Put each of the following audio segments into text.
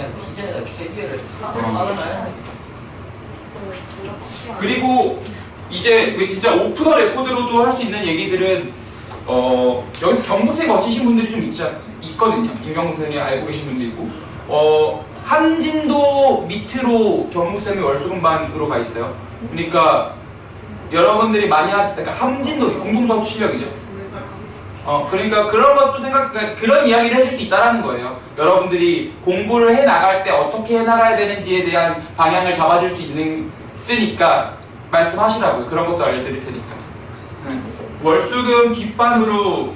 그냥 B제에다 KB를 쌓아놔야 그리고 이제 왜 진짜 오프 더 레코드로도 할 수 있는 얘기들은 여기서 경북생 거치신 분들이 좀 있거든요. 임경북생이 알고 계신 분도 있고 한진도 밑으로 경북생이 월수금반으로 가 있어요. 그러니까 여러분들이 많이 그러니까 함진도 공동수학 실력이죠. 그러니까 그런 것도 그러니까 그런 이야기를 해줄 수 있다라는 거예요. 여러분들이 공부를 해 나갈 때 어떻게 해 나가야 되는지에 대한 방향을 잡아줄 수 있으니까 말씀하시라고요. 그런 것도 알려드릴 테니까. 월수금 뒷반으로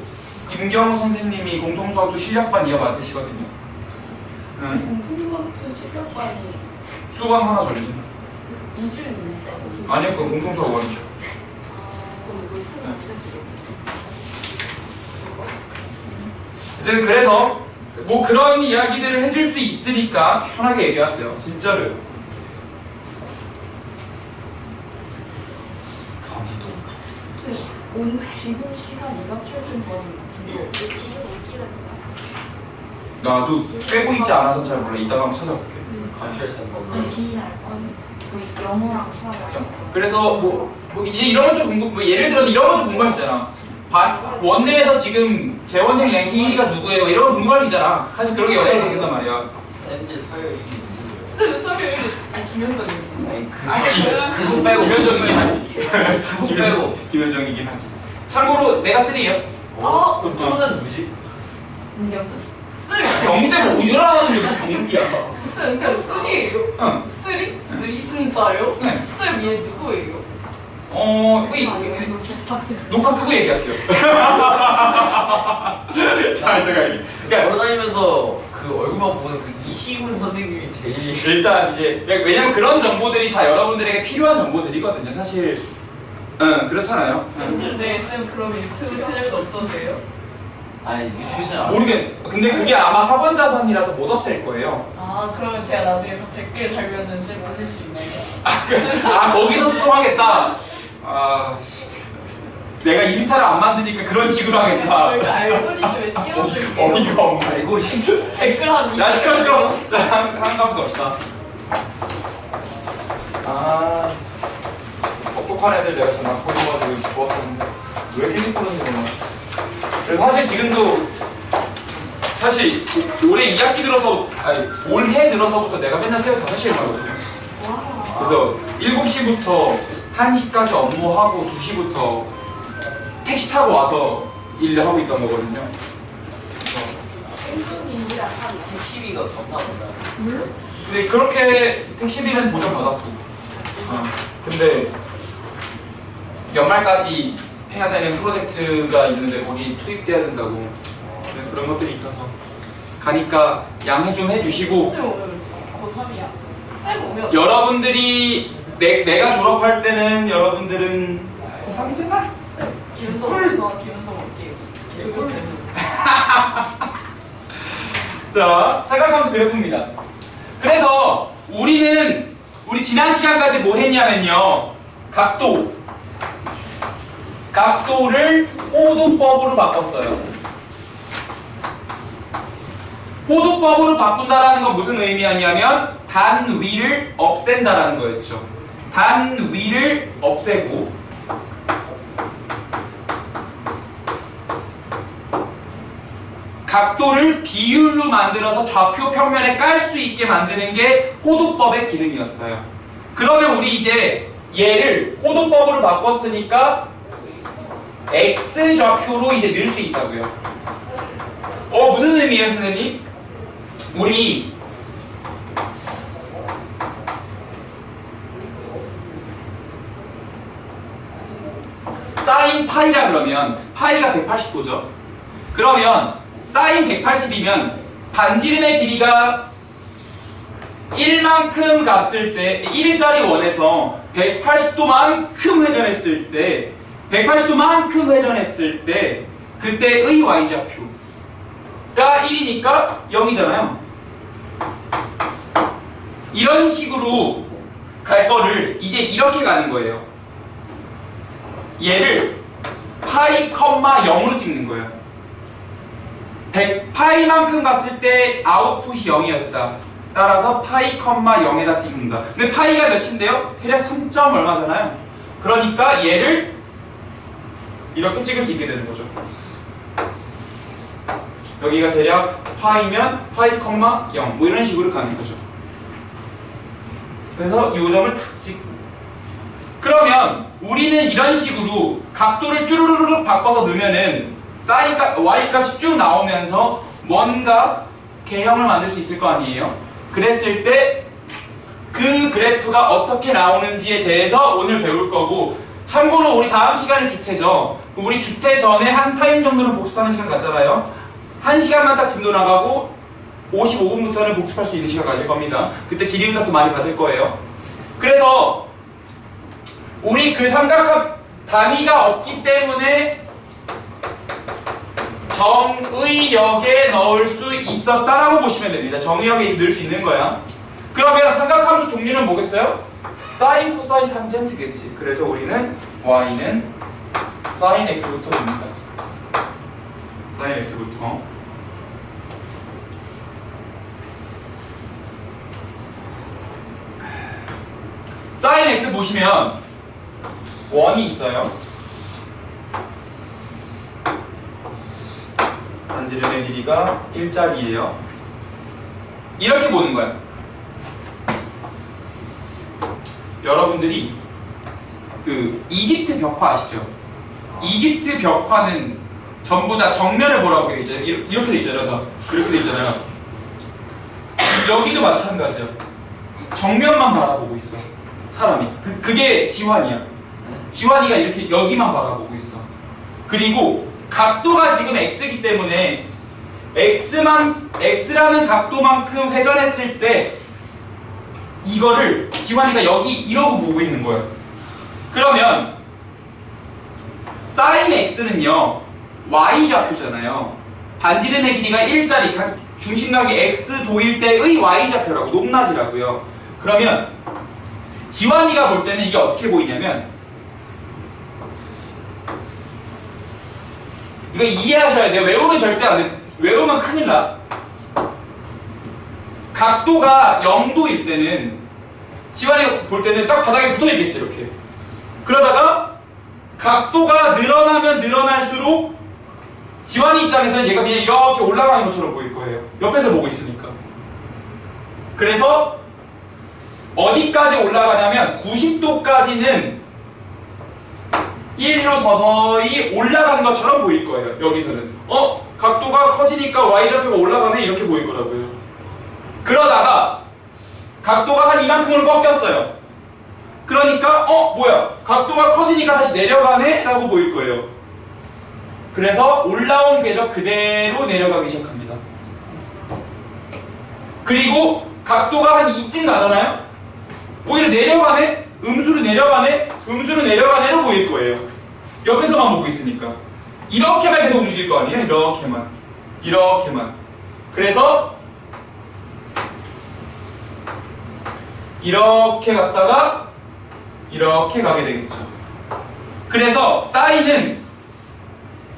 임경우 선생님이 공동수학도 실력반 이어받으시거든요. 공통수학도 실력반이 수강 하나 전해준다. 2주일 됐어요? 아니요, 그건 공통수학 원이죠. 그럼 이거 쓰면 되시고. 어쨌든 그래서 뭐 그런 이야기들을 해줄 수 있으니까 편하게 얘기하세요. 진짜로요. 지금 시간 이각 출근번 진도 지금 웃기가 나도 빼고 있지 않아서 잘 몰라. 이따가 한번 찾아볼게. 관철성 뭐 지인 알 거니? 그 영어랑 수학이랑 그래서 뭐 이제 이런 것도 뭐 예를 들어 이런 것도 궁금할 수 있잖아. 원내에서 지금 재원생 랭킹 1위가 누구예요? 이런 거 궁금할 수 있잖아. 사실 그런 게 여자를 모른단 말이야. 쌤들 서열이 쌤 서열 김현정이지. 그거 빼고 김현정이긴 하지. 그거 빼고 김현정이긴 하지. 참고로 내가 3예요. 그럼 투는 누구지? 경세 오유라는 게 경기야. 쌤 쓰리예요? 응. 쓰리? 진짜요? 네. 쌤 얘 누구예요? 녹화 끄고 얘기할게요. 잘 들어가야지. 그러니까 걸어다니면서 그 얼굴만 보는 그 이희훈 선생님이 제일 일단 이제 왜냐면 그런 정보들이 다 여러분들에게 필요한 정보들이거든요. 사실 그렇잖아요. 네, 쌤 그럼 유튜브 채널도 없어져요? 아니 유튜브 채널 근데 그게 아마 학원 자산이라서 못 없앨 거예요. 아, 그러면 제가 나중에 그 댓글 달면은 쌤 보실 수 있나요? 거기서 소통하겠다. 내가 인스타를 안 만드니까 그런 식으로 하겠다. 저희가 알고리즘에 띄워줄게요. 어이가 없네. 알고리즘 댓글 한 야, 시끄러. 자, 한 감수 갑시다. 똑똑한 애들 내가 지금 막 보여가지고 좋았었는데 왜 이렇게 일찍 보는지 몰라. 그래서 사실 지금도 사실 올해 2학기 들어서 올해 들어서부터 내가 맨날 새벽 5시에 일어나거든요. 그래서 7시부터 1시까지 업무하고 2시부터 택시 타고 와서 일을 하고 있던 거거든요. 생존인지라 하기 택시비가 덥나 보다. 근데 그렇게 택시비는 보전 받았고 근데 연말까지 해야 되는 프로젝트가 있는데 거기 투입돼야 된다고 그런 것들이 있어서 가니까 양해 좀 해주시고 쌤 오늘 고3이야. 쌤 오면 여러분들이 내가 졸업할 때는 여러분들은 고3이잖아? 쌤 김은정 저 김은정 올게요. 조교쌤. 자, 사각함수 그래프입니다. 그래서 우리 지난 시간까지 뭐 했냐면요. 각도를 호도법으로 바꿨어요. 호도법으로 바꾼다라는 건 무슨 의미였냐면 단 위를 없앤다라는 거였죠. 단 위를 없애고 각도를 비율로 만들어서 좌표 평면에 깔 수 있게 만드는 게 호도법의 기능이었어요. 그러면 우리 이제 얘를 호도법으로 바꿨으니까 x 좌표로 이제 넣을 수 있다고요. 무슨 의미예요, 선생님? 우리 사인 파이라 그러면 파이가 180도죠. 그러면 사인 180이면 반지름의 길이가 1만큼 갔을 때 1짜리 원에서 180도만큼 회전했을 때 180도만큼 회전했을 때 그때의 y좌표가 1이니까 0이잖아요. 이런 식으로 갈 거를 이제 이렇게 가는 거예요. 얘를 파이, 0으로 찍는 거예요. 100파이만큼 갔을 때 아웃풋이 0이었다. 따라서 파이, 0에다 찍는다. 근데 파이가 몇인데요? 대략 3. 얼마잖아요. 그러니까 얘를 이렇게 찍을 수 있게 되는 거죠. 여기가 대략 파이면 파이, 0 뭐 이런 식으로 가는 거죠. 그래서 이 점을 탁 찍고, 그러면 우리는 이런 식으로 각도를 쭈루루룩 바꿔서 넣으면은 사인 값, y 값이 쭉 나오면서 뭔가 개형을 만들 수 있을 거 아니에요? 그랬을 때 그 그래프가 어떻게 나오는지에 대해서 오늘 배울 거고, 참고로 우리 다음 시간이 주태죠. 우리 주태 전에 한 타임 정도는 복습하는 시간 갖잖아요. 1시간만 딱 진도 나가고 55분부터는 복습할 수 있는 시간 가질 겁니다. 그때 지리응답도 많이 받을 거예요. 그래서 우리 그 삼각형 단위가 없기 때문에 정의역에 넣을 수 있었다라고 보시면 됩니다. 정의역에 넣을 수 있는 거야. 그러면 삼각함수 종류는 뭐겠어요? 사인, 코사인, 탄젠트겠지. 그래서 우리는 y는 사인 x부터 봅니다. 사인 x부터. 사인 x 보시면 원이 있어요. 반지름의 길이가 1짜리예요. 이렇게 보는 거야. 여러분들이 그 이집트 벽화 아시죠? 이집트 벽화는 전부 다 정면을 보라고 되어 있잖아요. 이렇게 돼 있잖아요. 다 그렇게 돼 있잖아요. 여기도 마찬가지야. 정면만 바라보고 있어. 사람이. 그게 지환이야. 지환이가 이렇게 여기만 바라보고 있어. 그리고 각도가 지금 x이기 때문에 x라는 각도만큼 회전했을 때 이거를 지환이가 여기 이러고 보고 있는 거예요. 그러면 sin x는요 y좌표잖아요. 반지름의 길이가 1짜리 중심각이 x도일 때의 y좌표라고, 높낮이라고요. 그러면 지환이가 볼 때는 이게 어떻게 보이냐면, 이거 이해하셔야 돼요. 외우면 절대 안 돼. 외우면 큰일 나. 각도가 0도일 때는 지환이가 볼 때는 딱 바닥에 붙어있겠지, 이렇게. 그러다가 각도가 늘어나면 늘어날수록 지환이 입장에서는 얘가 그냥 이렇게 올라가는 것처럼 보일 거예요. 옆에서 보고 있으니까. 그래서 어디까지 올라가냐면 90도까지는 1로 서서히 올라가는 것처럼 보일 거예요. 여기서는 각도가 커지니까 y좌표가 올라가네 이렇게 보일 거라고요. 그러다가 각도가 한 이만큼으로 꺾였어요. 그러니까 뭐야, 각도가 커지니까 다시 내려가네 라고 보일 거예요. 그래서 올라온 궤적 그대로 내려가기 시작합니다. 그리고 각도가 한 2쯤 나잖아요. 오히려 내려가네? 음수로 내려가네? 음수로 내려가네로 보일 거예요. 옆에서만 보고 있으니까. 이렇게만 계속 움직일 거 아니에요? 이렇게만. 그래서 이렇게 갔다가 이렇게 가게 되겠죠. 그래서 사인은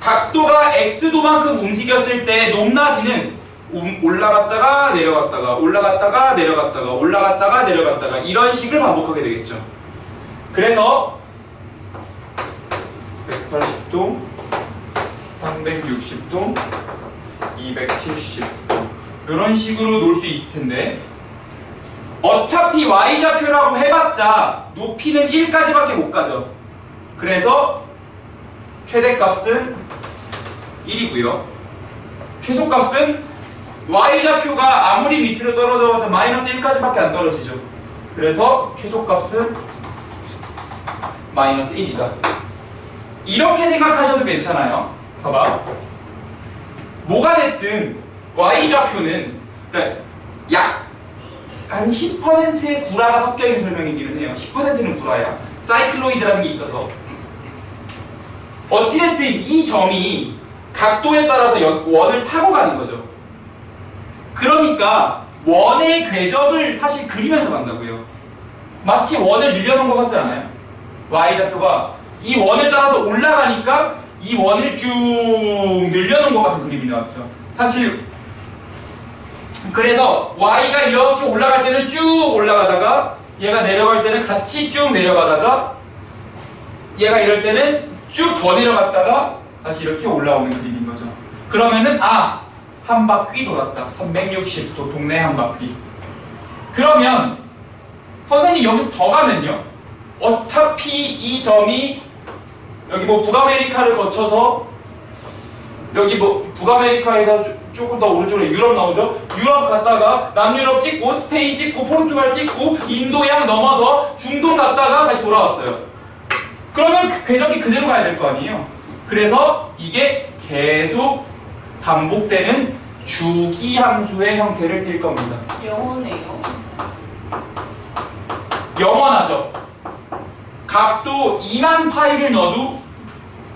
각도가 x도만큼 움직였을 때 높낮이는 올라갔다가 내려갔다가 올라갔다가 내려갔다가 올라갔다가 내려갔다가 이런 식을 반복하게 되겠죠. 그래서 180도, 360도, 270도 이런 식으로 놓을 수 있을 텐데, 어차피 y좌표라고 해봤자 높이는 1까지밖에 못 가죠. 그래서 최대값은 1이고요. 최소값은 y좌표가 아무리 밑으로 떨어져봤자 마이너스 1까지밖에 안 떨어지죠. 그래서 최소값은 마이너스 1이다. 이렇게 생각하셔도 괜찮아요. 봐봐. 뭐가 됐든 y좌표는 약 한 10%의 구라가 섞여있는 설명이기는 해요. 10%는 구라야. 사이클로이드라는 게 있어서. 어찌됐든 이 점이 각도에 따라서 원을 타고 가는 거죠. 그러니까 원의 궤적을 사실 그리면서 간다고요. 마치 원을 늘려놓은 것 같지 않아요? y좌표가 이 원을 따라서 올라가니까 이 원을 쭉 늘려놓은 것 같은 그림이 나왔죠. 사실 그래서 y가 이렇게 올라갈 때는 쭉 올라가다가 얘가 내려갈 때는 같이 쭉 내려가다가 얘가 이럴 때는 쭉 더 내려갔다가 다시 이렇게 올라오는 그림인 거죠. 그러면은 한 바퀴 돌았다. 360도 동네 한 바퀴. 그러면 선생님 여기서 더 가면요. 어차피 이 점이 여기 뭐 북아메리카를 거쳐서 여기 뭐 북아메리카에서 조금 더 오른쪽으로 유럽 나오죠. 유럽 갔다가 남유럽 찍고 스페인 찍고 포르투갈 찍고 인도양 넘어서 중동 갔다가 다시 돌아왔어요. 그러면 그 궤적이 그대로 가야 될 거 아니에요. 그래서 이게 계속 반복되는 주기함수의 형태를 띌 겁니다. 영어네요. 영원하죠. 각도 2만 파이를 넣어도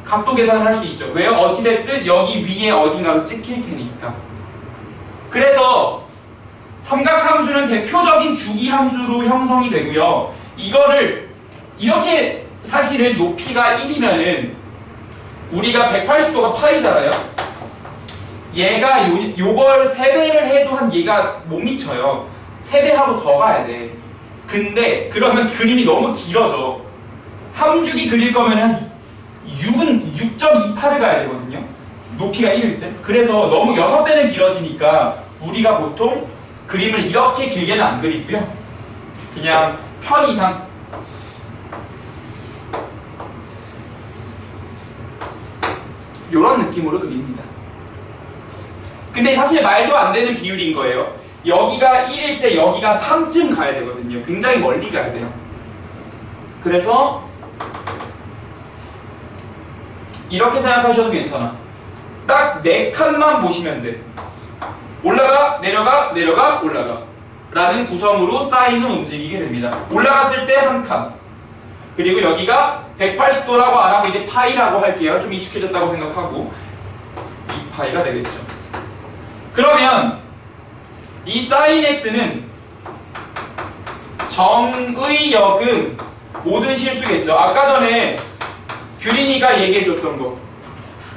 각도 계산을 할 수 있죠. 왜요? 어찌됐든 여기 위에 어딘가로 찍힐 테니까. 그래서 삼각함수는 대표적인 주기함수로 형성이 되고요. 이거를 이렇게 사실은 높이가 1이면은 우리가 180도가 파이잖아요. 얘가 요걸 3배를 해도 한 얘가 못 미쳐요. 3배하고 더 가야 돼. 근데 그러면 그림이 너무 길어져. 함주기 그릴 거면은 6.28을 가야 되거든요. 높이가 1일 때. 그래서 너무 6배는 길어지니까 우리가 보통 그림을 이렇게 길게는 안 그리고요. 그냥 편 이상 요런 느낌으로 그립니다. 근데 사실 말도 안 되는 비율인 거예요. 여기가 1일 때 여기가 3쯤 가야 되거든요. 굉장히 멀리 가야 돼요. 그래서 이렇게 생각하셔도 괜찮아. 딱 4칸만 보시면 돼. 올라가, 내려가, 내려가, 올라가 라는 구성으로 사인은 움직이게 됩니다. 올라갔을 때 1칸. 그리고 여기가 180도라고 안 하고 이제 파이라고 할게요. 좀 익숙해졌다고 생각하고 2파이가 되겠죠. 그러면 이 사인 x는 정의 역은 모든 실수겠죠. 아까 전에 규린이가 얘기해줬던 거.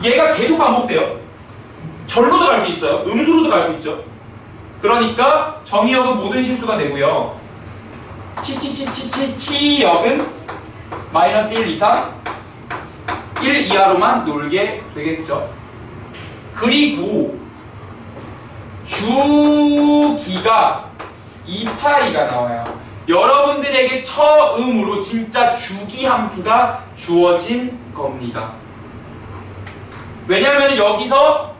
얘가 계속 반복돼요. 절로도 갈 수 있어요. 음수로도 갈 수 있죠. 그러니까 정의 역은 모든 실수가 되고요. 치 역은 마이너스 1 이상 1 이하로만 놀게 되겠죠. 그리고 주기가 2파이가 나와요. 여러분들에게 처음으로 진짜 주기 함수가 주어진 겁니다. 왜냐하면 여기서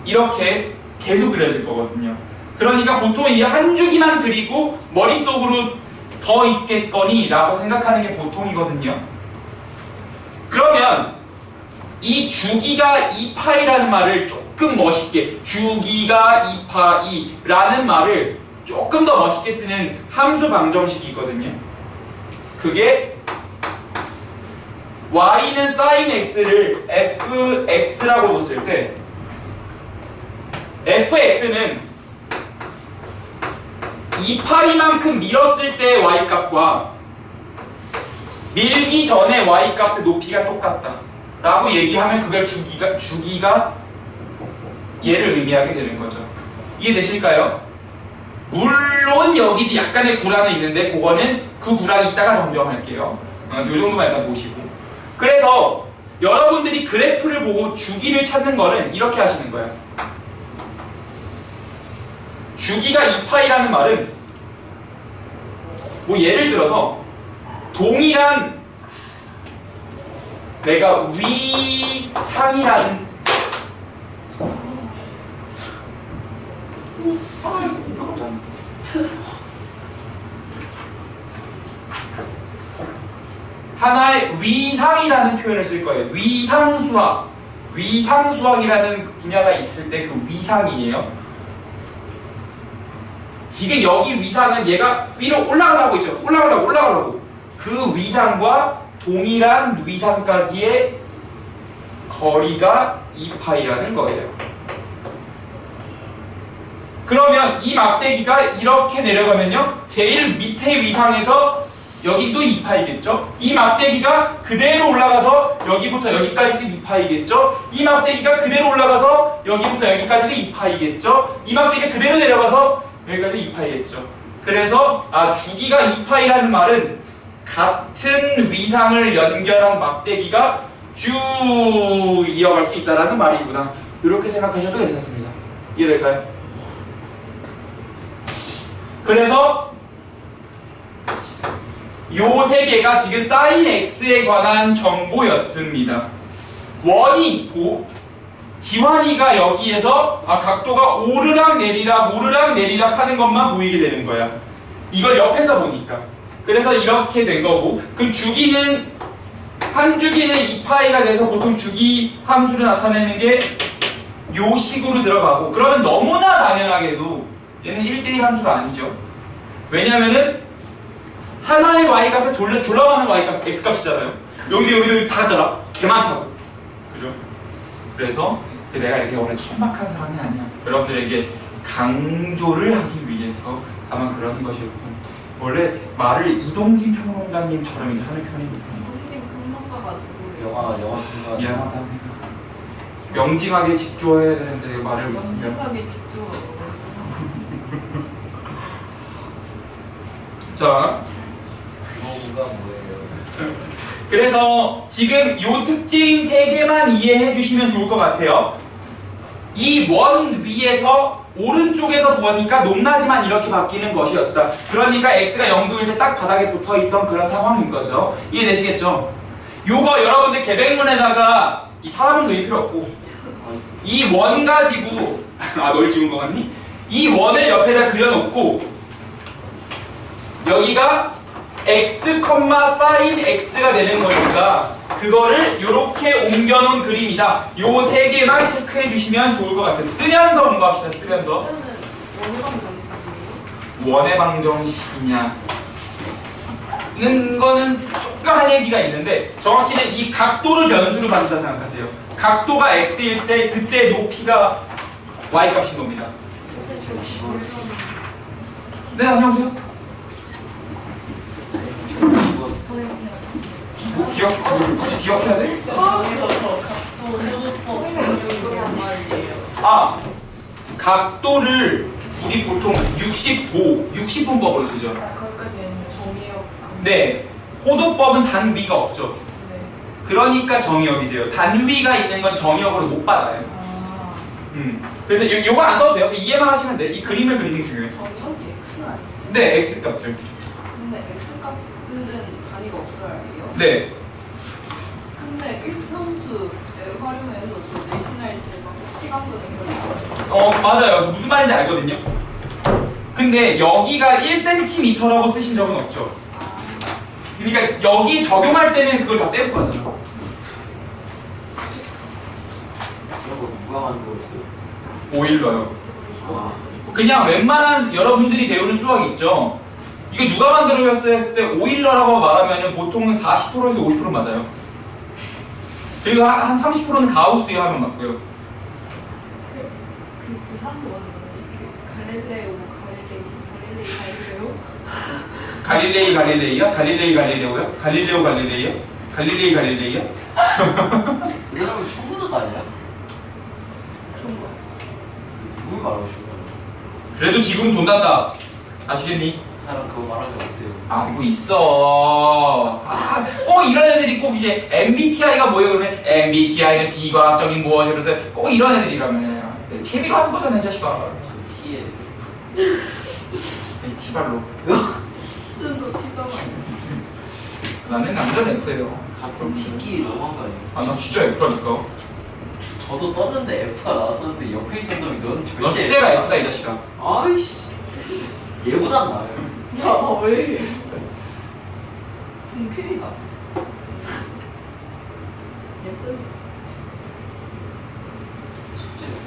이렇게 계속 그려질 거거든요. 그러니까 보통 이 한 주기만 그리고 머릿속으로 더 있겠거니 라고 생각하는 게 보통이거든요. 그러면 이 주기가 2파이라는 말을 조금 멋있게, 주기가 2파이라는 말을 조금 더 멋있게 쓰는 함수 방정식이 있거든요. 그게 y는 sin x를 fx라고 뒀을 때 fx는 2파이만큼 밀었을 때의 y값과 밀기 전에 y값의 높이가 똑같다 라고 얘기하면 그걸 주기가 얘를 의미하게 되는 거죠. 이해되실까요? 물론 여기도 약간의 구라는 있는데 그거는 그 구라는 이따가 정정할게요. 요 정도만 일단 보시고. 그래서 여러분들이 그래프를 보고 주기를 찾는 거는 이렇게 하시는 거예요. 주기가 2파이라는 말은 뭐 예를 들어서 동일한 내가 위상이라는 하나의 위상이라는 표현을 쓸 거예요. 위상수학. 위상수학이라는 분야가 있을 때 그 위상이에요. 지금 여기 위상은 얘가 위로 올라가라고 있죠. 올라가라고. 그 위상과 동일한 위상까지의 거리가 2파이라는 거예요. 그러면 이 막대기가 이렇게 내려가면요. 제일 밑에 위상에서 여기도 2파이겠죠? 이 막대기가 그대로 올라가서 여기부터 여기까지도 2파이겠죠? 이 막대기가 그대로 올라가서 여기부터 여기까지도 2파이겠죠? 이 막대기가 그대로 내려가서 여기까지 2파이겠죠? 그래서 주기가 2파이라는 말은 같은 위상을 연결한 막대기가 쭉 이어갈 수 있다는 말이구나. 이렇게 생각하셔도 괜찮습니다. 이해될까요? 그래서 요 세 개가 지금 sin x에 관한 정보였습니다. 원이 있고 지환이가 여기에서 각도가 오르락 내리락 오르락 내리락 하는 것만 보이게 되는 거야. 이걸 옆에서 보니까. 그래서 이렇게 된 거고, 그럼 주기는 한 주기는 2파이가 돼서 보통 주기 함수를 나타내는 게 요 식으로 들어가고, 그러면 너무나 당연하게도 얘는 1대1 함수가 아니죠. 왜냐면은 하나의 y값에 졸라 많은 y값 x값이잖아요. 여기도 다 가잖아. 개 많다고. 그죠? 그래서 내가 이렇게 원래 천박한 사람이 아니야. 여러분들에게 강조를 하기 위해서 다만 그런 것이었고, 원래 말을 이동진 평론가님처럼 이제 하는 편입니다. 이동진 평론가 가지고 영화 평가. 미안하다. 명징하게 직조해야 되는데 말을 못하면. 명심하게 집중하고. 자, 그거가 뭐예요? 그래서 지금 요 특징 3개만 이해해 주시면 좋을 것 같아요. 이 원 위에서 오른쪽에서 보니까 높낮이만 이렇게 바뀌는 것이었다. 그러니까 x가 0도일 때 딱 바닥에 붙어있던 그런 상황인 거죠. 이해되시겠죠? 요거 여러분들 계백문에다가 이 사람을 넣을 필요 없고 이 원 가지고 널 지운 거 같니? 이 원을 옆에다 그려놓고 여기가 x, sin x가 되는 거니까 그거를 이렇게 옮겨놓은 그림이다. 요 3개만 체크해 주시면 좋을 것 같아요. 쓰면서 공부합시다. 쓰면서. 원의 방정식이에요? 원의 방정식이냐 는 거는 조금 할 얘기가 있는데, 정확히는 이 각도를 변수로 받는다 생각하세요. 각도가 x일 때 그때 높이가 y 값인 겁니다. 네, 안녕하세요. 뭐 혹시 기억해야 돼? 거기서 저 각도 소두법 적용이란 말이에요. 각도를 우리 보통 60분법으로 쓰죠. 거기까지 했는데 정의역. 네, 호도법은 단위가 없죠. 네. 그러니까 정의역이 돼요. 단위가 있는 건 정의역으로 못 받아요. 그래서 요거 안 써도 돼요. 이해만 하시면 돼. 이 그림을 그리는 게 중요해요. 정의역이 x 아니에요? 네, x값들. 근데 x 값들은 단위가 없어야 해요? 네. 근데 일차함수를 활용해서 또 내신할 때막 시간분의 결과. 맞아요. 무슨 말인지 알거든요. 근데 여기가 1cm라고 쓰신 적은 없죠. 그러니까 여기 적용할 때는 그걸 다 빼고 가잖아. 이런 거 누가 만들었어요? 오일러요. 아, 그냥 웬만한 여러분들이 배우는 수학이 있죠. 이거 누가 만들었어요 했을 때 오일러라고 말하면은 보통은 40%에서 50% 맞아요. 그리고 한 30%는 가우스에 하면 맞고요. 그 사람도 왔는데 갈릴레오? 갈릴레이야? 갈릴레오요? 갈릴레이요? 그 사람은 천문학 아니야? 그런 거. 누구 말하고 싶은 거야? 그래도 지금 돈 단다. 아시겠니? 그 사람 그거 말하지 못해요. 알고 있어. 꼭 이런 애들이 꼭 이제 MBTI가 뭐예요? 그러면 MBTI는 비과학적인 무엇이 그래서 꼭 이런 애들이라면 재미로 하는 거잖아, 이 자식아. 저 T에 이 티발로. 쓰는 거 티잖아. 나는 남자 F예요. 같은 T끼리 너무한 거 아니야? 나 진짜 F라니까. 저도 떴는데 F가 나왔었는데 옆에 있던 놈이 넌 절대 넌 숙제가 F다, 이 자식아. 아이씨 얘보단 나아요. 야, 왜? 분필이다. 예쁜. 숙제 F.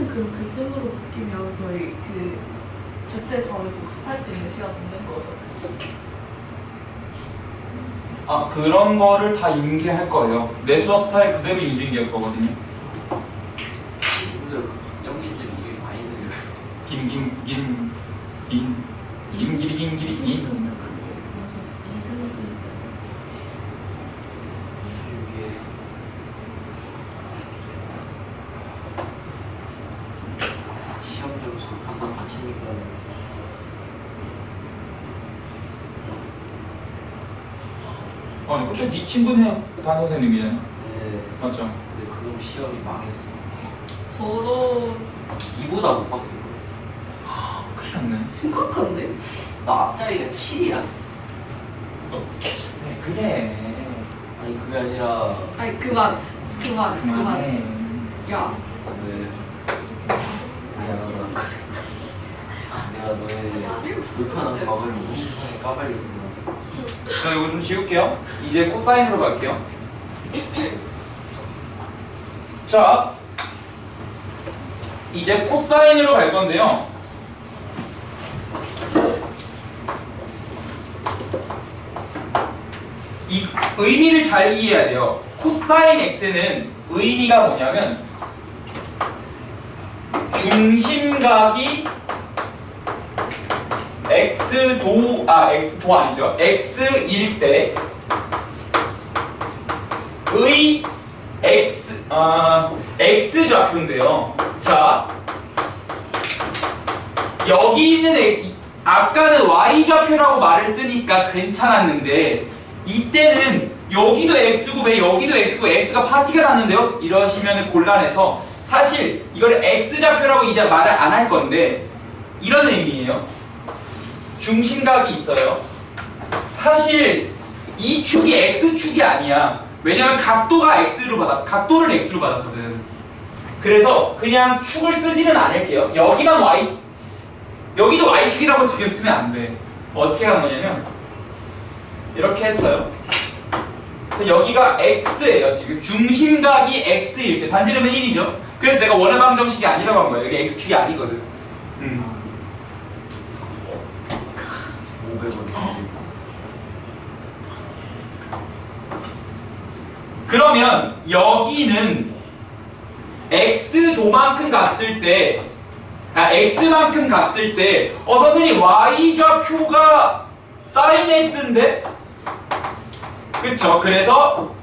그럼 그 셈으로 바뀌면 저희 그 제때 전에 복습할 수 있는 시간 있는 거죠. 아, 그런 거를 다 인계할 거예요. 내 수업 스타일 그대로 인수인계할 거거든요. 오늘 정기집이 이게 많이 늘려요. 김기리. 이게 시험 점수 간단 받치니까 갑자기 네 친구네 반 선생님이잖아. 네. 맞죠? 근데 그놈 시험이 망했어. 저도 이보다 못 봤을 거야. 큰일 났네. 심각한데? 나 앞자리가 7이야. 네, 그래. 아니 그게 아니라 아니 그만. 그만해. 야. 왜 내가 너의 불편한 과거를 무식하게 까발리구나. 자, 이거 좀 지울게요. 이제 코사인으로 갈게요. 자, 이제 코사인으로 갈 건데요. 이 의미를 잘 이해해야 돼요. 코사인 x는 의미가 뭐냐면 중심각이 x도 아니죠. x일 때 의 x좌표인데요. 자, 여기 있는 아까는 y좌표라고 말을 쓰니까 괜찮았는데 이때는 여기도 x고 왜 여기도 x고 x가 파티가 났는데요? 이러시면 곤란해서 사실 이걸 x좌표라고 이제 말을 안 할 건데 이런 의미예요. 중심각이 있어요. 사실 이 축이 x축이 아니야. 왜냐면 각도를 x로 받았거든. 그래서 그냥 축을 쓰지는 않을게요. 여기만 y, 여기도 y축이라고 지금 쓰면 안 돼. 어떻게 하는 거냐면 이렇게 했어요. 여기가 x예요. 지금 중심각이 x일 때 반지름은 1이죠. 그래서 내가 원의 방정식이 아니라고 한 거예요. 여기 x축이 아니거든. 500원. 그러면 여기는 x도만큼 갔을 때, x만큼 갔을 때, 선생님 y좌표가 sin x인데? 그쵸? 그래서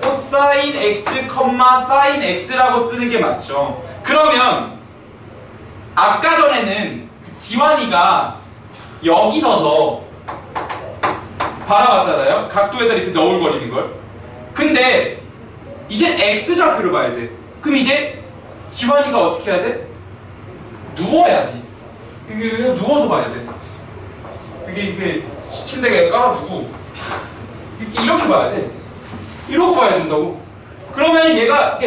코사인 x, sin x라고 쓰는 게 맞죠. 그러면 아까 전에는 지환이가 여기 서서 바라봤잖아요. 각도에다 이렇게 너울거리는 걸. 근데 이제 x좌표를 봐야 돼. 그럼 이제 지환이가 어떻게 해야 돼? 누워야지. 이게 누워서 봐야 돼. 이게 침대에 깔아두고 이렇게 봐야 돼. 이러고 봐야 된다고. 그러면 얘가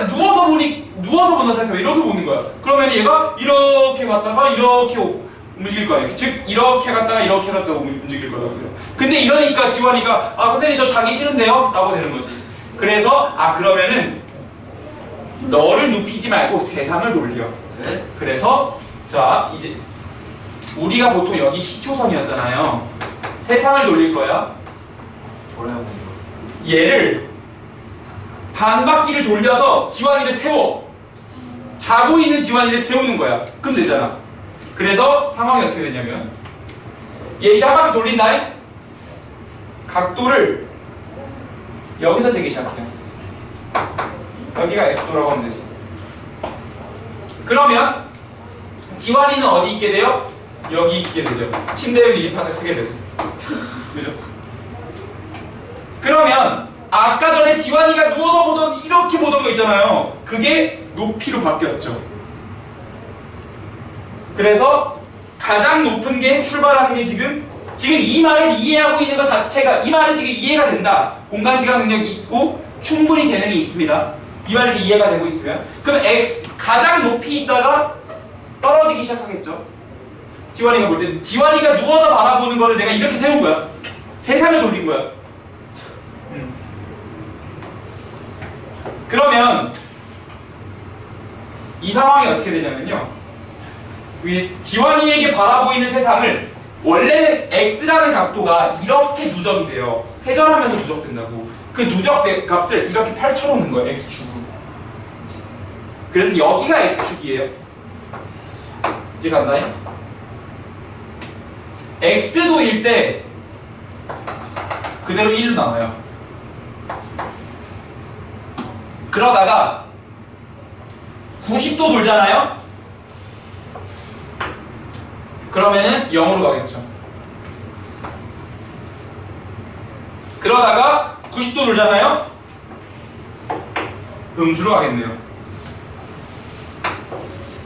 누워서 본다 생각하면 이렇게 보는 거야. 그러면 얘가 이렇게 갔다가 이렇게 움직일 거 아니에요. 즉 이렇게 갔다가 이렇게 갔다가 움직일 거라고요. 근데 이러니까 지환이가 선생님 저 자기 싫은데요? 라고 되는 거지. 그래서 그러면은 너를 눕히지 말고 세상을 돌려. 네? 그래서 자 이제 우리가 보통 여기 시초선이었잖아요. 세상을 돌릴 거야. 돌아요. 얘를 반바퀴를 돌려서 지환이를 세워. 자고 있는 지환이를 세우는 거야. 그럼 되잖아. 그래서 상황이 어떻게 되냐면 얘 이제 한 바퀴 돌린다. 각도를 여기서 재기 시작해요. 여기가 x도라고 하면 되지. 그러면 지환이는 어디 있게 돼요? 여기 있게 되죠. 침대를 이렇게 바짝 쓰게 되고. 그죠? 그러면 아까 전에 지환이가 누워서 보던 이렇게 보던 거 있잖아요. 그게 높이로 바뀌었죠. 그래서 가장 높은 게 출발하는 게 지금 이 말을 이해하고 있는 것 자체가 이 말은 지금 이해가 된다. 공간지각 능력이 있고 충분히 재능이 있습니다. 이 말이 이해가 되고 있으면 그럼 가장 높이 있다가 떨어지기 시작하겠죠. 지환이가 볼 때 지환이가 누워서 바라보는 거를 내가 이렇게 세운 거야. 세상을 돌린 거야. 그러면 이 상황이 어떻게 되냐면요. 지환이에게 바라보이는 세상을 원래는 x라는 각도가 이렇게 누적이 돼요. 회전하면서 누적된다고. 그 누적 값을 이렇게 펼쳐놓는 거예요. x축으로. 그래서 여기가 x축이에요. 이제 간다요. x도일 때 그대로 1로 나와요. 그러다가 90도 돌잖아요. 그러면은 0으로 가겠죠. 그러다가 90도 돌잖아요. 음수로 가겠네요.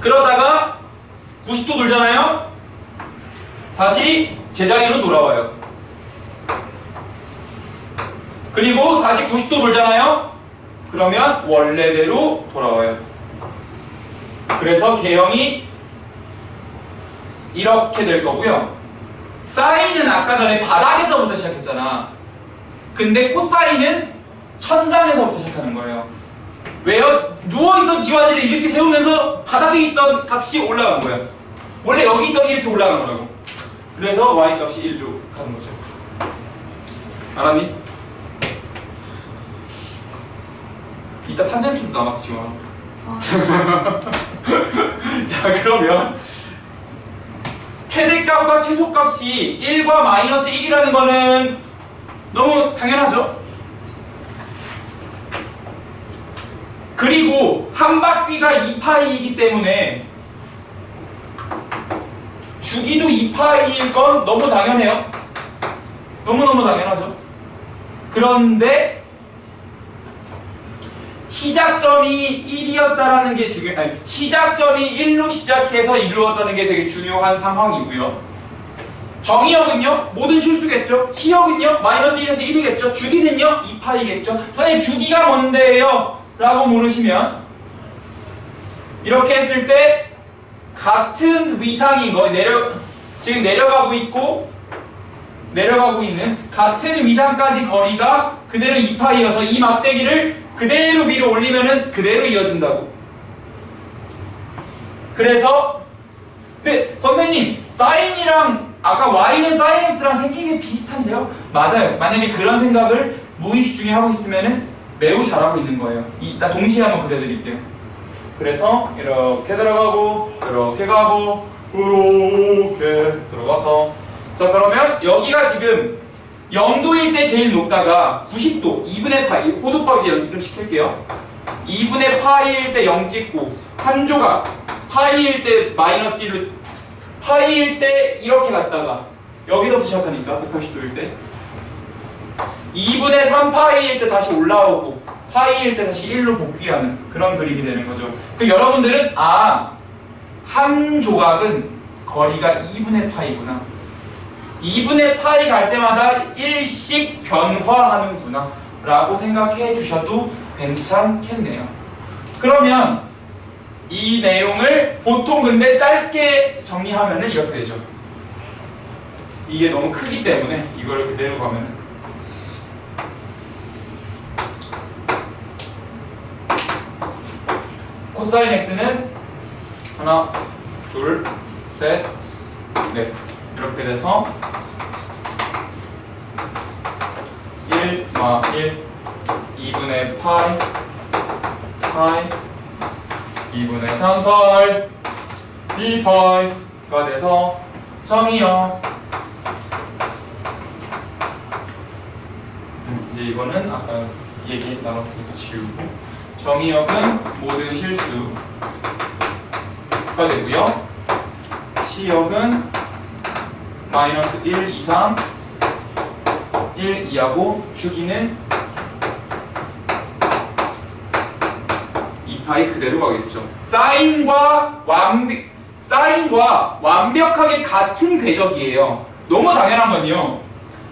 그러다가 90도 돌잖아요. 다시 제자리로 돌아와요. 그리고 다시 90도 돌잖아요. 그러면 원래대로 돌아와요. 그래서 개형이 이렇게 될 거고요. 사인은 아까 전에 바닥에서부터 시작했잖아. 근데 코사인은 천장에서부터 시작하는 거예요. 왜요? 누워있던 지환이를 이렇게 세우면서 바닥에 있던 값이 올라간 거야. 원래 여기 있던 게 이렇게 올라간 거라고. 그래서 y 값이 1로 가는 거죠. 알았니? 이따 탄젠트도 남았어 지금. 자 그러면 최대값과 최소값이 1과 마이너스 1이라는 거는 너무 당연하죠? 그리고 한 바퀴가 2파이이기 때문에 주기도 2파이일 건 너무 당연해요. 너무너무 당연하죠. 그런데 시작점이 1이었다라는 게 시작점이 1로 시작해서 이루어졌다는 게 되게 중요한 상황이고요. 정의역은요? 모든 실수겠죠? 치역은요? 마이너스 1에서 1이겠죠? 주기는요? 2파이겠죠? 선생님 주기가 뭔데요? 라고 물으시면 이렇게 했을 때 같은 위상인 거 지금 내려가고 있는 같은 위상까지 거리가 그대로 2파이여서 이 막대기를 그대로 위로 올리면은 그대로 이어진다고. 그래서 근데 선생님 사인이랑 아까 y는 sin x랑 생긴 게 비슷한데요? 맞아요. 만약에 그런 생각을 무의식 중에 하고 있으면은 매우 잘하고 있는 거예요. 이따 동시에 한번 그려드릴게요. 그래서 이렇게 들어가고 이렇게 가고 이렇게 들어가서 자 그러면 여기가 지금 0도일 때 제일 높다가 90도 2분의 파이 호도법 이제 연습 좀 시킬게요. 2분의 파이일 때 0 찍고 한 조각 파이일 때 마이너스 1로 파이일 때 이렇게 갔다가 여기서부터 시작하니까 180도일 때 2분의 3파이일 때 다시 올라오고 파이일 때 다시 1로 복귀하는 그런 그림이 되는 거죠. 그 여러분들은 한 조각은 거리가 2분의 파이구나. 2분의 파이 갈 때마다 1씩 변화하는구나 라고 생각해 주셔도 괜찮겠네요. 그러면 이 내용을 보통 근데 짧게 정리하면은 이렇게 되죠. 이게 너무 크기 때문에 이걸 그대로 가면은 코사인 x는 하나, 둘, 셋, 넷 이렇게 돼서 1, 2분의 파이 2분의 3파이 2파이가 돼서 정의역 이제 이거는 아까 얘기 나눴으니까 지우고 정의역은 모든 실수가 되고요. 시역은 마이너스 1 이상 1 이하고 주기는 2파이 그대로 가겠죠. 사인과 완벽하게 같은 궤적이에요. 너무 당연한 건요.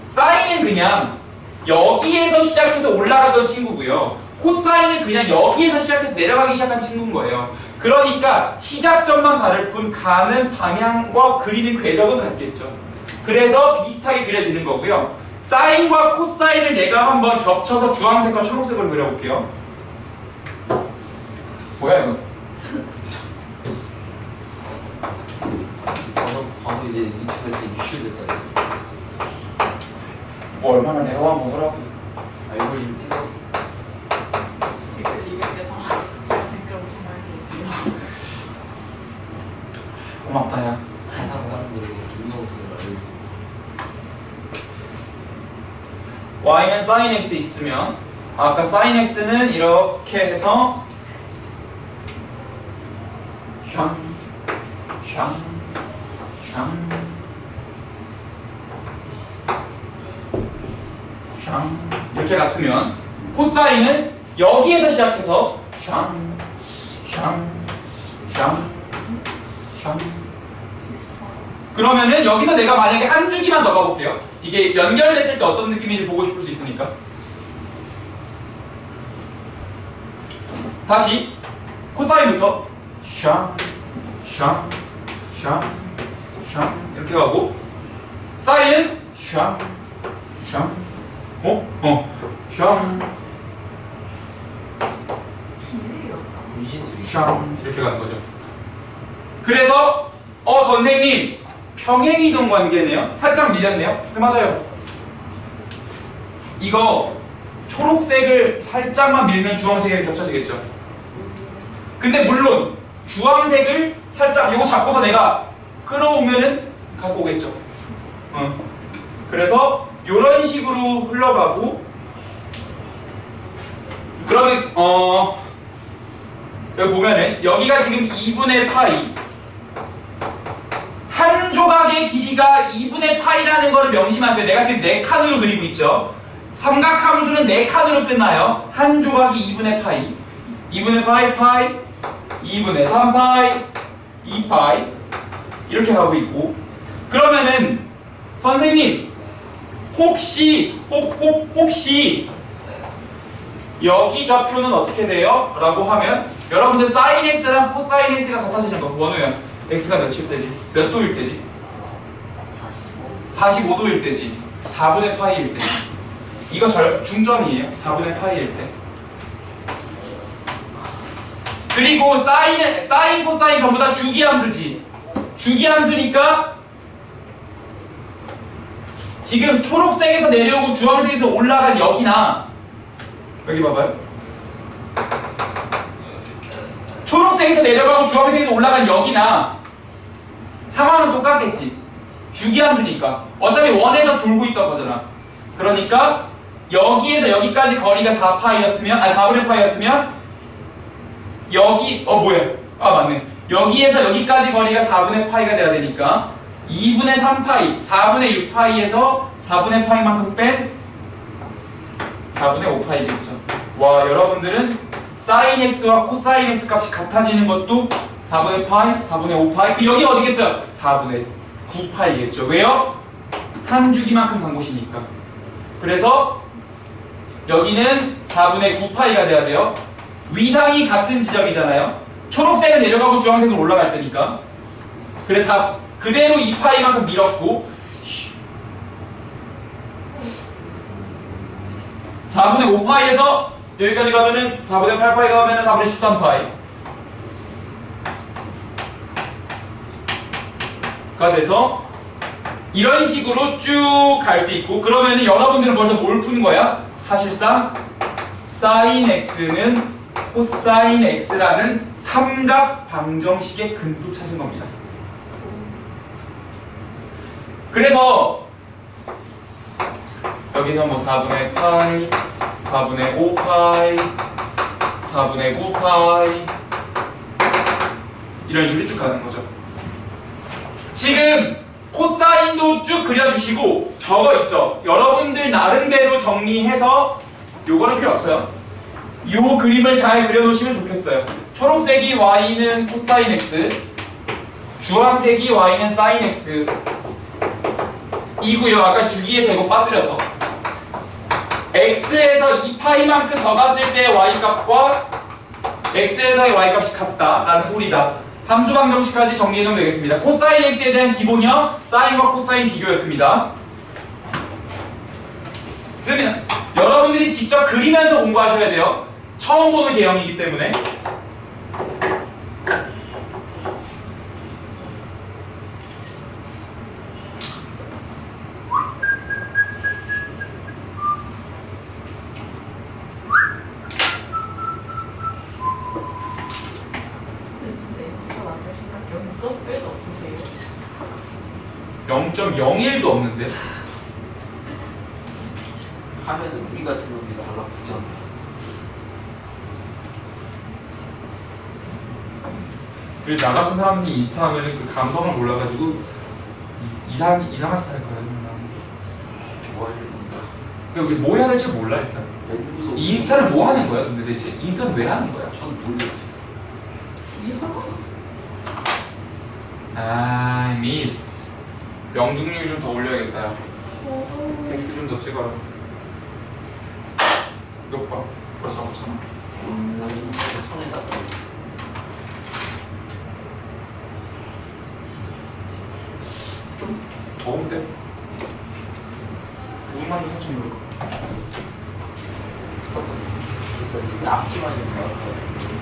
사인은 그냥 여기에서 시작해서 올라가던 친구고요. 코사인은 그냥 여기에서 시작해서 내려가기 시작한 친구인 거예요. 그러니까 시작점만 다를 뿐 가는 방향과 그리는 궤적은 같겠죠. 그래서 비슷하게 그려지는 거고요. 사인과 코사인을 내가 한번 겹쳐서 주황색과 초록색으로 그려볼게요. 뭐야 이거? 이제 유튜브 때 유출됐다. 뭐 얼마나 내가 한번 먹으라고. 알고리즘 찍어. 댓글 200개 다. 제가 댓글 엄청 많이 볼게요. 고맙다 야. 세상 사람들에게 김명수를 알고. y는 sin x 있으면 아까 sin x는 이렇게 해서 샹 이렇게 갔으면 코사인은 여기에서 시작해서 그러면은 여기서 내가 만약에 한 주기만 더 가볼게요. 이게 연결됐을 때 어떤 느낌인지 보고 싶을 수 있으니까. 다시 코사인부터 이렇게 가고 사인은 딜레이였다. 이렇게 가는 거죠. 그래서 선생님 평행이동 관계네요. 살짝 밀렸네요. 네, 맞아요. 이거 초록색을 살짝만 밀면 주황색이 겹쳐지겠죠. 근데 물론 주황색을 살짝 이거 잡고서 내가 끌어오면은 갖고 오겠죠. 그래서 이런 식으로 흘러가고 그러면 여기 보면은 여기가 지금 2분의 파이 한 조각의 길이가 2분의 파이라는 거를 명심하세요. 내가 지금 4칸으로 그리고 있죠. 삼각함수는 4칸으로 끝나요. 한 조각이 2분의 파이 2분의 파이 2분의 3파이 2파이 이렇게 가고 있고 그러면은 선생님 혹시 여기 좌표는 어떻게 돼요? 라고 하면 여러분들 sin x랑 cosine x가 같아지는 거 원우연 x가 몇일 때지? 몇 도일 때지? 45도일 때지 4분의 파이일 때지 이거 중점이에요. 4분의 파이일 때 그리고 sin, cosine 전부 다 주기함수지 주기함수니까 지금 초록색에서 내려오고 주황색에서 올라간 여기나 여기 봐봐요. 초록색에서 내려가고 주황색에서 올라간 여기나 상황은 똑같겠지. 주기함수니까 어차피 원에서 돌고 있던 거잖아. 그러니까 여기에서 여기까지 거리가 4파이였으면 4분의 파이였으면 여기 뭐야? 맞네. 여기에서 여기까지 거리가 4분의 파이가 돼야 되니까 2분의 3파이 4분의 6파이에서 4분의 파이만큼 뺀 4분의 5파이겠죠. 와 여러분들은 sin x와 cosine x 값이 같아지는 것도 4분의 파이, 4분의 5파이 여기 어디겠어요? 4분의 9파이겠죠. 왜요? 한 주기만큼 간 곳이니까. 그래서 여기는 4분의 9파이가 돼야 돼요. 위상이 같은 지점이잖아요. 초록색은 내려가고 주황색은 올라갈 테니까. 그래서 그대로 2파이만큼 밀었고 4분의 5파이에서 여기까지 가면은 4분의 8파이 가면은 4분의 13파이 가 돼서 이런 식으로 쭉 갈 수 있고 그러면은 여러분들은 벌써 뭘 푼 거야? 사실상 sin x는 cosine x라는 삼각 방정식의 근도 찾은 겁니다. 그래서 여기서 뭐 4분의 파이, 4분의 5파이, 4분의 9파이 이런 식으로 쭉 가는 거죠. 지금 코사인도 쭉 그려주시고 저거 있죠? 여러분들 나름대로 정리해서 요거는 필요 없어요. 요 그림을 잘 그려놓으시면 좋겠어요. 초록색이 y는 코사인 x, 주황색이 y는 사인 x 이고요. 아까 주기에서 이거 빠뜨려서 x에서 2파이만큼 더 갔을 때 y값과 x에서의 y값이 같다라는 소리다. 함수 방정식까지 정리해놓으면 되겠습니다. 코사인 x에 대한 기본형 사인과 코사인 비교였습니다. 쓰면 여러분들이 직접 그리면서 공부하셔야 돼요. 처음 보는 개념이기 때문에. 0.1도 없으세요? 0.01도 없는데? 하면은 우리 같은 놈이 달라붙잖아. 그리고 나 같은 사람이 인스타 하면은 그 감성을 몰라가지고 이상한 짓 할 거야. 좋아할 건가? 그러니까 뭐 해야 될지 몰라 일단. 연구소. 인스타를 뭐 하는 거야? 근데 대체 인스타는 왜 하는 거야? 전 모르겠어요. 아 미스. 명중률 좀 더 올려야겠다. 텍스트 좀 더 찍어라. 이것 봐. 벌써 적었잖아. 나 진짜 손에 닿다. 좀 더운데? 우만 좀 살짝 눌러. 짭지만 좀 나올 것 같은데.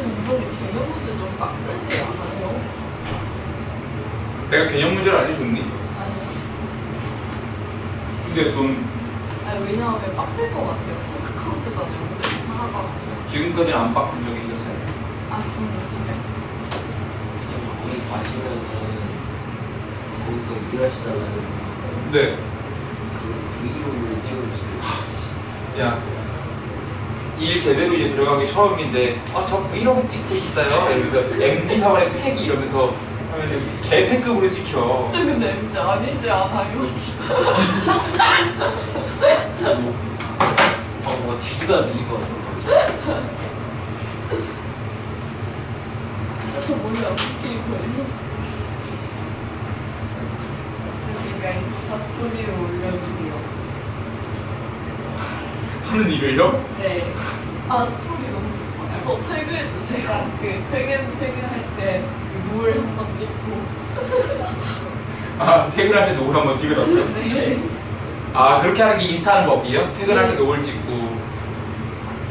이번에 개념 문제 좀 빡세지 않아요? 내가 개념 문제를 알려줬니? 아니요. 근데 넌 아니 왜냐하면 빡셀 것 같아요. 생각하시잖아요. 근데 이상하잖아. 지금까지는 안 빡센 적이 있었어요. 아 그런데 그냥 거기 가시면은 거기서 일하시다가는 네. 그 브이로그를 찍어주세요. 야, 일 제대로 이제 들어가기 처음인데, 저 브이로그 찍고 있어요. 이러면서 MG 사원의 팩이 이러면서 하면은 개패급으로 찍혀. 쌤 근데 MG 아니지 않아요? 뭔가 뒤가 들린 것 같은데. 저 몰라 어떻게 입어요? 쌤이가 인스타 스토리를 올려주세요. 하는 일을요? 네. 아 스토리 너무 좋다. 저 태그해주세요. 제가 그 퇴근할 때 노을 한번 찍고. 아, 퇴근할 때 노을 한번 찍으라고요? 네. 아, 그렇게 하는 게 인스타 하는 법이에요? 퇴근할 때 노을 찍고,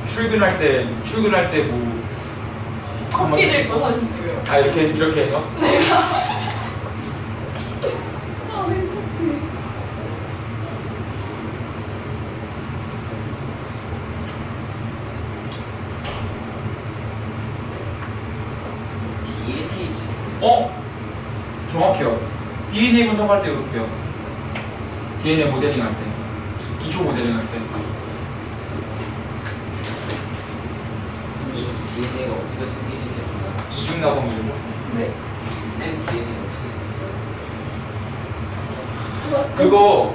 출근할 때 뭐. 커피 들고 사진 찍어요. 아, 이렇게 해서? 아, 행복해. DNA지. 정확해요. DNA 분석할 때 이렇게 해요. DNA 모델링 할 때. 기초 모델링 할 때. 이 DNA가 어떻게 생기시냐면 이중나번 구조죠. 네. 쌤 DNA가 어떻게 생겼어요? 그거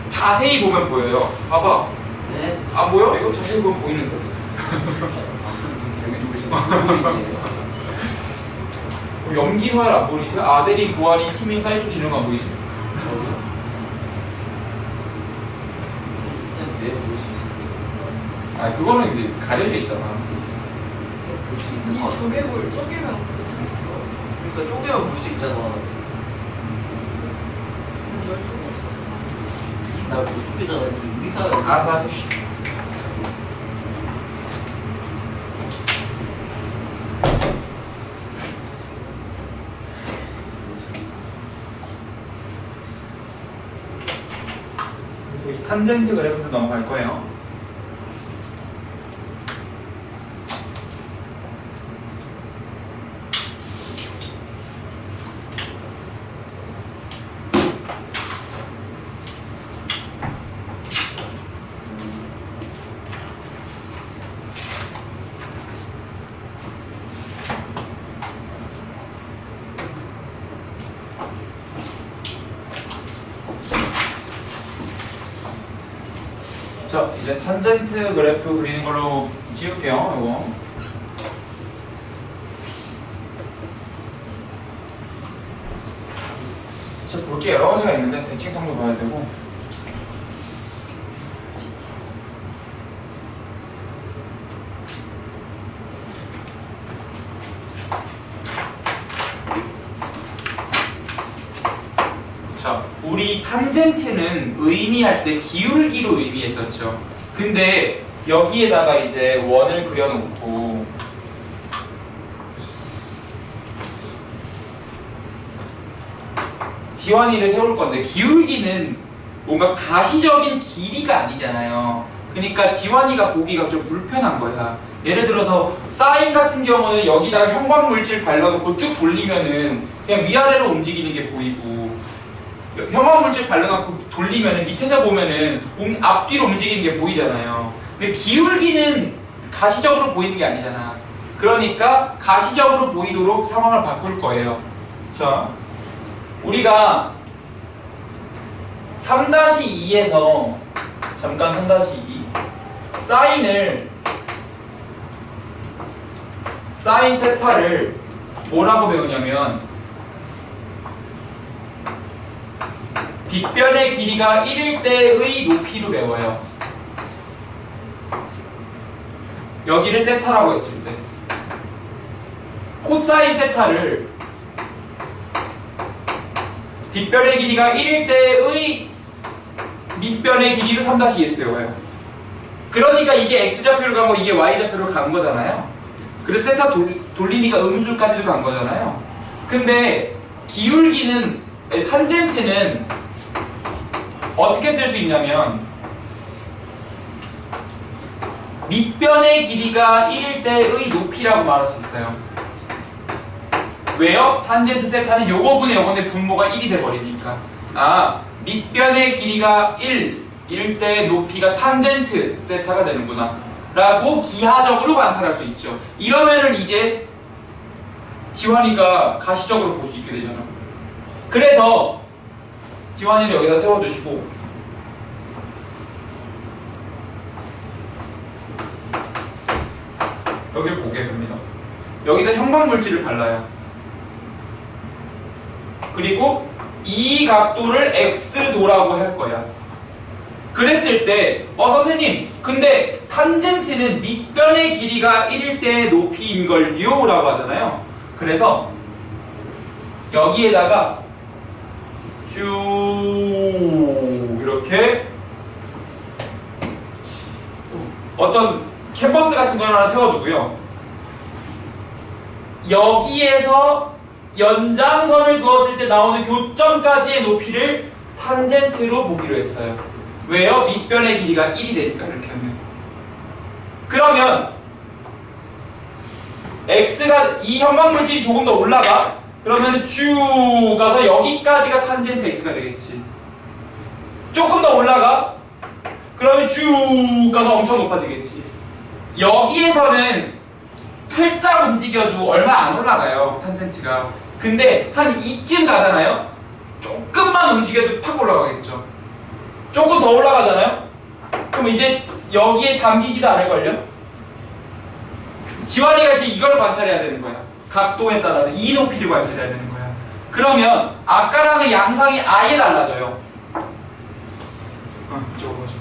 자세히 보면 보여요. 봐봐. 네? 안 보여? 이거 자세히 보면 보이는데. 봤으면 되게 좋으시네요. 염기서열 안 보이세요? 아데린, 구아닌, 티민, 사이토신은 안 보이세요? 쌤 뇌 볼 수 있으세요? 아, 그거는 이제 가려져 있잖아. 쌤 볼 수 있을 이 것 같아요. 조개골 쪼개면 볼 수 있어. 그러니까 쪼개면 볼 수 있잖아. 이걸 쪼갤 수 없잖아. 나못 쪼개잖아. 의사. 알아서 하세요. 탄젠트 그래프도 넘어갈 거예요. 자, 이제 탄젠트 그래프 그리는 걸로 지울게요. 이거. 자, 볼 게 여러 가지가 있는데 대칭성도 봐야 되고. 우리 탄젠트는 의미할 때 기울기로 의미했었죠. 근데 여기에다가 이제 원을 그려놓고 지환이를 세울 건데 기울기는 뭔가 가시적인 길이가 아니잖아요. 그러니까 지환이가 보기가 좀 불편한 거야. 예를 들어서 사인 같은 경우는 여기다가 형광물질 발라놓고 쭉 돌리면은 그냥 위아래로 움직이는 게 보이고, 형광물질 발라놓고 돌리면은 밑에서 보면은 앞뒤로 움직이는 게 보이잖아요. 근데 기울기는 가시적으로 보이는 게 아니잖아. 그러니까 가시적으로 보이도록 상황을 바꿀 거예요. 자, 우리가 3-2에서 잠깐 3-2 사인 세타를 뭐라고 배우냐면 빗변의 길이가 1일 때의 높이로 배워요. 여기를 세타라고 했을 때 코사인 세타를 빗변의 길이가 1일 때의 밑변의 길이로 3-2에서 배워요. 그러니까 이게 x좌표로 가고 이게 y좌표로 간 거잖아요. 그래서 세타 돌리니까 음수까지도 간 거잖아요. 근데 기울기는, 탄젠트는 어떻게 쓸 수 있냐면 밑변의 길이가 1일 때의 높이라고 말할 수 있어요. 왜요? 탄젠트 세타는 요거분의 요건데 분모가 1이 돼버리니까. 밑변의 길이가 1일 때 높이가 탄젠트 세타가 되는구나 라고 기하적으로 관찰할 수 있죠. 이러면은 이제 지환이가 가시적으로 볼 수 있게 되잖아. 그래서 지환이를 여기다 세워두시고 여기를 보게 됩니다. 여기다 형광물질을 발라요. 그리고 이 각도를 x도라고 할 거야. 그랬을 때 선생님 근데 탄젠트는 밑변의 길이가 1일 때의 높이인걸요? 라고 하잖아요. 그래서 여기에다가 쭉 이렇게 어떤 캔버스 같은 걸 하나 세워두고요. 여기에서 연장선을 그었을 때 나오는 교점까지의 높이를 탄젠트로 보기로 했어요. 왜요? 밑변의 길이가 1이 되니까. 이렇게 하면 그러면 x가 이 형광물질이 조금 더 올라가? 그러면 쭉 가서 여기까지가 탄젠트 x가 되겠지. 조금 더 올라가? 그러면 쭉 가서 엄청 높아지겠지. 여기에서는 살짝 움직여도 얼마 안 올라가요, 탄젠트가. 근데 한 이쯤 가잖아요? 조금만 움직여도 팍 올라가겠죠. 조금 더 올라가잖아요? 그럼 이제 여기에 담기지도 않을걸요? 지환이가 이제 이걸 관찰해야 되는 거야. 각도에 따라서 이 높이를 관찰해야 되는 거야. 그러면 아까랑의 양상이 아예 달라져요. 이쪽으로 가자.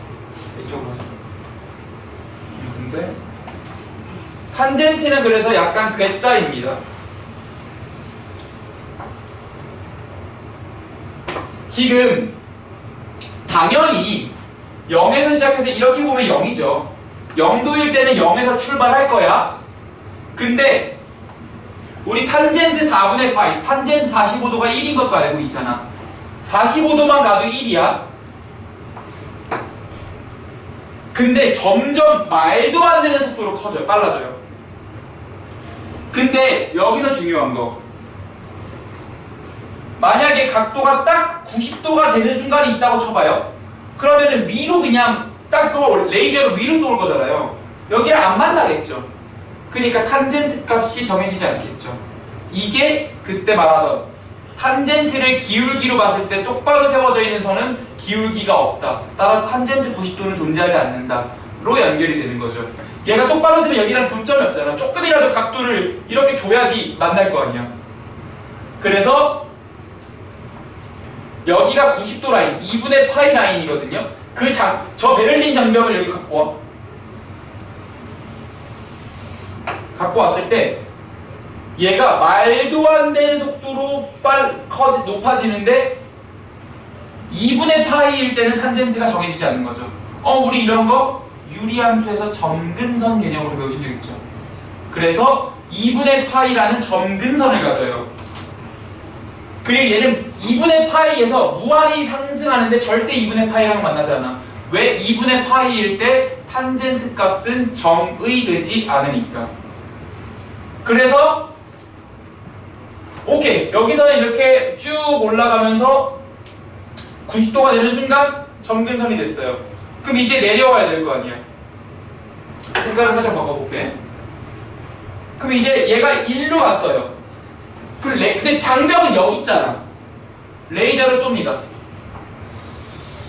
이쪽으로 가자. 근데 탄젠트는 그래서 약간 괴짜입니다. 지금 당연히 0에서 시작해서 이렇게 보면 0이죠. 0도일 때는 0에서 출발할 거야. 근데 우리 탄젠트 4분의 파이, 탄젠트 45도가 1인 것도 알고 있잖아. 45도만 가도 1이야. 근데 점점 말도 안 되는 속도로 커져요. 빨라져요. 근데 여기서 중요한 거, 만약에 각도가 딱 90도가 되는 순간이 있다고 쳐봐요. 그러면은 위로 그냥 딱 레이저로 위로 쏠 거잖아요. 여기를 안 만나겠죠. 그러니까 탄젠트 값이 정해지지 않겠죠. 이게 그때 말하던 탄젠트를 기울기로 봤을 때 똑바로 세워져 있는 선은 기울기가 없다. 따라서 탄젠트 90도는 존재하지 않는다. 로 연결이 되는 거죠. 얘가 똑바로 서면 여기랑 교점이 없잖아. 조금이라도 각도를 이렇게 줘야지 만날 거 아니야. 그래서 여기가 90도 라인, 2분의 파이 라인이거든요. 저 베를린 장벽을 여기 갖고 와. 갖고 왔을 때 얘가 말도 안 되는 속도로 높아지는데 2분의 파이일 때는 탄젠트가 정해지지 않는 거죠. 우리 이런 거 유리함수에서 점근선 개념으로 배우신 적 있죠. 그래서 2분의 파이라는 점근선을 가져요. 그리고 얘는 2분의 파이에서 무한히 상승하는데 절대 2분의 파이랑 만나지 않아. 왜? 2분의 파이일 때 탄젠트 값은 정의 되지 않으니까. 그래서 오케이, 여기서는 이렇게 쭉 올라가면서 90도가 되는 순간 점근선이 됐어요. 그럼 이제 내려와야 될 거 아니야. 색깔을 살짝 바꿔볼게. 그럼 이제 얘가 1로 갔어요. 근데 장벽은 여기 있잖아. 레이저를 쏩니다.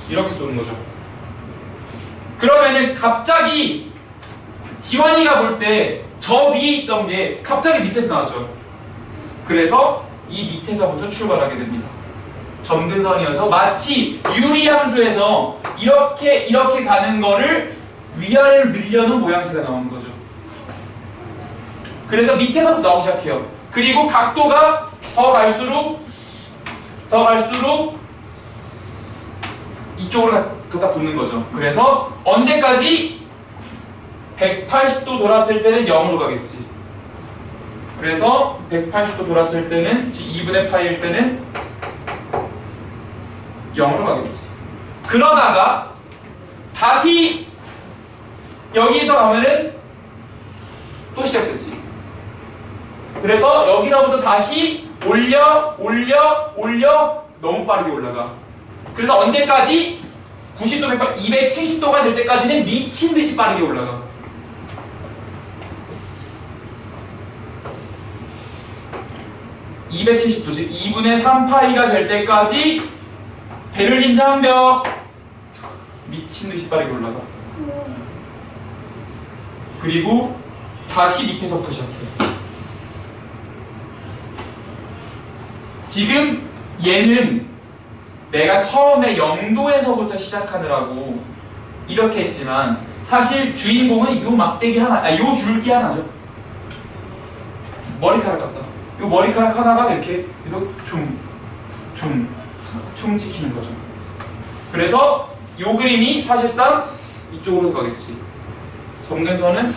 이렇게 쏘는 거죠. 그러면은 갑자기 지환이가 볼 때 저 위에 있던 게 갑자기 밑에서 나왔죠. 그래서 이 밑에서부터 출발하게 됩니다. 점근선이어서 마치 유리함수에서 이렇게 가는 거를 위아래로 늘려놓은 모양새가 나오는 거죠. 그래서 밑에서부터 나오기 시작해요. 그리고 각도가 더 갈수록 이쪽으로 갖다 붙는 거죠. 그래서 언제까지 180도 돌았을 때는 0으로 가겠지. 그래서 180도 돌았을 때는 2분의 파이일 때는 0으로 가겠지. 그러다가 다시 여기서 가면은 또 시작됐지. 그래서 여기서부터 다시 올려 너무 빠르게 올라가. 그래서 언제까지 90도, 270도가 될 때까지는 미친 듯이 빠르게 올라가. (270도) 2분의 3파이가 될 때까지 베를린 장벽 미친 듯이 빠르게 올라가. 그리고 다시 밑에서부터 시작해. 지금 얘는 내가 처음에 0도에서부터 시작하느라고 이렇게 했지만 사실 주인공은 요 막대기 하나, 요 줄기 하나죠. 머리카락 같다. 요 머리카락 하나가 이렇게 총 찍히는 거죠. 그래서 요 그림이 사실상 이쪽으로 가겠지. 점근선은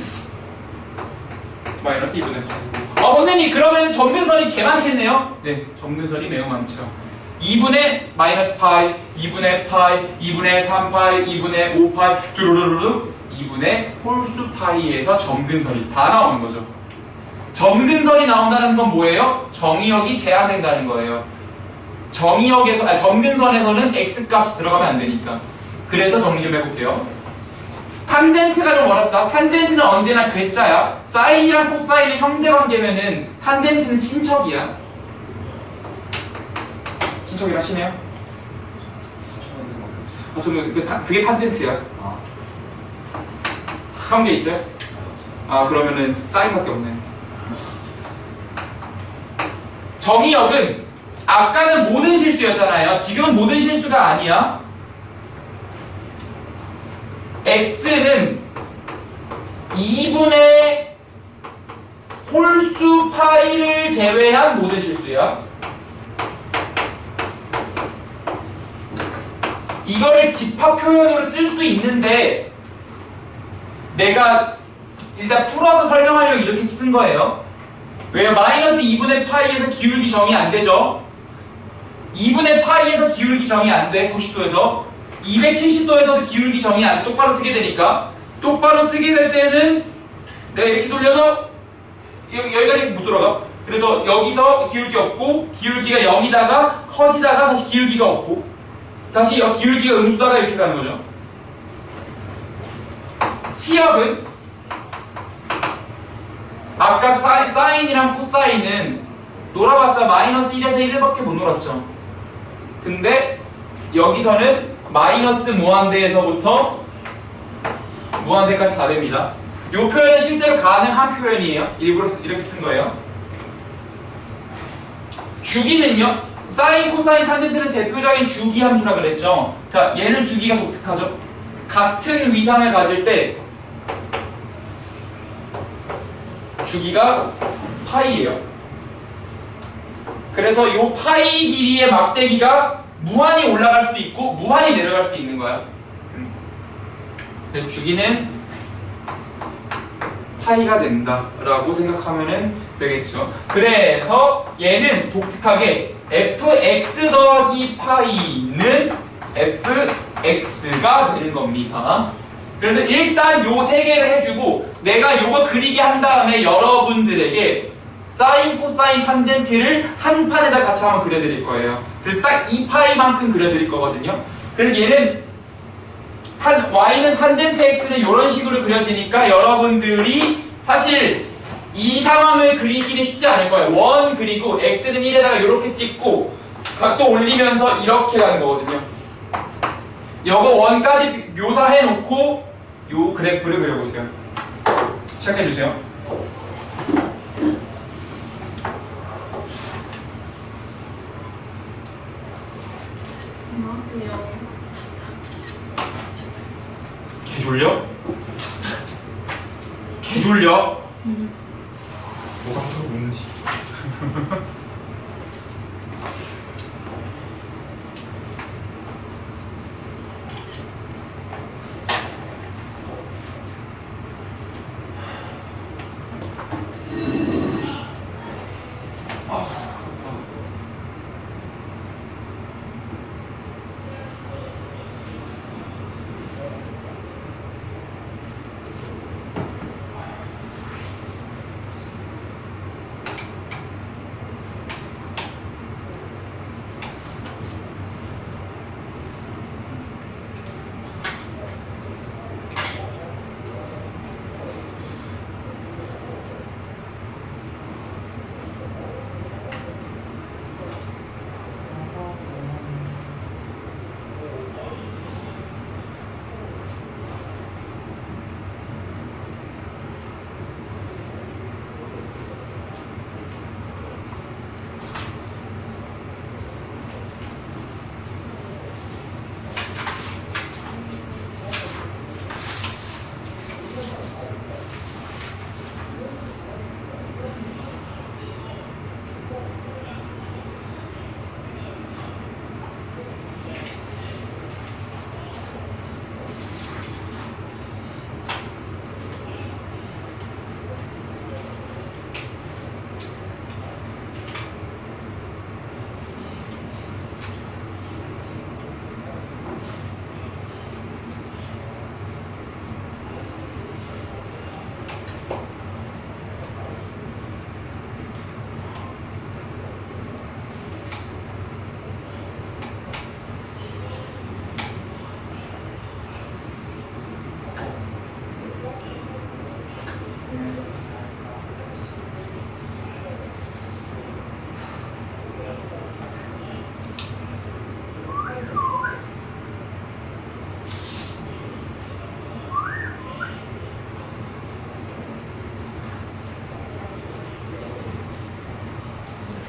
마이너스 2분의 8. 선생님, 그러면 점근선이 개 많겠네요? 네, 점근선이 매우 많죠. 2분의 마이너스 파이, 2분의 파이, 2분의 3파이, 2분의 5파이, 두루루루 2분의 홀수 파이에서 점근선이 다 나오는 거죠. 점근선이 나온다는 건 뭐예요? 정의역이 제한된다는 거예요. 점근선에서는 x값이 들어가면 안 되니까. 그래서 정리 좀 해볼게요. 탄젠트가 좀 어렵다. 탄젠트는 언제나 괴짜야. 사인이랑 코사인의 형제관계면은 탄젠트는 친척이야. 친척이라 하시네요? 4,000원밖에 없어요. 그게 탄젠트야. 형제 있어요? 그러면은 사인밖에 없네. 정의역은 아까는 모든 실수였잖아요. 지금은 모든 실수가 아니야. x는 2분의 홀수 파이를 제외한 모든 실수야. 이거를 집합 표현으로 쓸 수 있는데 내가 일단 풀어서 설명하려고 이렇게 쓴 거예요. 왜요? 마이너스 2분의 파이에서 기울기 정의 안 되죠? 2분의 파이에서 기울기 정의 안 돼. 90도에서 270도에서도 기울기 정의 안 돼. 똑바로 쓰게 되니까. 똑바로 쓰게 될 때는 내가 이렇게 돌려서 여기까지 못 들어가. 그래서 여기서 기울기 없고 기울기가 0이다가 커지다가 다시 기울기가 없고 다시 기울기가 음수다가 이렇게 가는 거죠. 치역은 아까 사인이랑 코사인은 놀아봤자 마이너스 1에서 1밖에 못 놀았죠. 근데 여기서는 마이너스 무한대에서부터 무한대까지 다 됩니다. 이 표현은 실제로 가능한 표현이에요. 일부러 이렇게 쓴 거예요. 주기는요, 사인, 코사인, 탄젠트는 대표적인 주기 함수라 그랬죠. 자, 얘는 주기가 독특하죠. 같은 위상을 가질 때 주기가 파이예요. 그래서 이 파이 길이의 막대기가 무한히 올라갈 수도 있고 무한히 내려갈 수도 있는 거야. 그래서 주기는 파이가 된다라고 생각하면 되겠죠. 그래서 얘는 독특하게 fx 더하기 파이는 fx가 되는 겁니다. 그래서 일단 요 세 개를 해주고 내가 요거 그리게 한 다음에 여러분들에게 사인, 코사인, 탄젠트를 한 판에다 같이 한번 그려드릴 거예요. 그래서 딱 2파이만큼 그려드릴 거거든요. 그래서 얘는 y는 탄젠트 x는 이런 식으로 그려지니까 여러분들이 사실 이 상황을 그리기는 쉽지 않을 거예요. 원 그리고 x는 1에다가 이렇게 찍고 각도 올리면서 이렇게 가는 거거든요. 요거 원까지 묘사해 놓고 요 그래프를 그려보세요. 시작해 주세요. 안녕하세요. 개 졸려? 개 졸려? 뭐가 더 뭔지.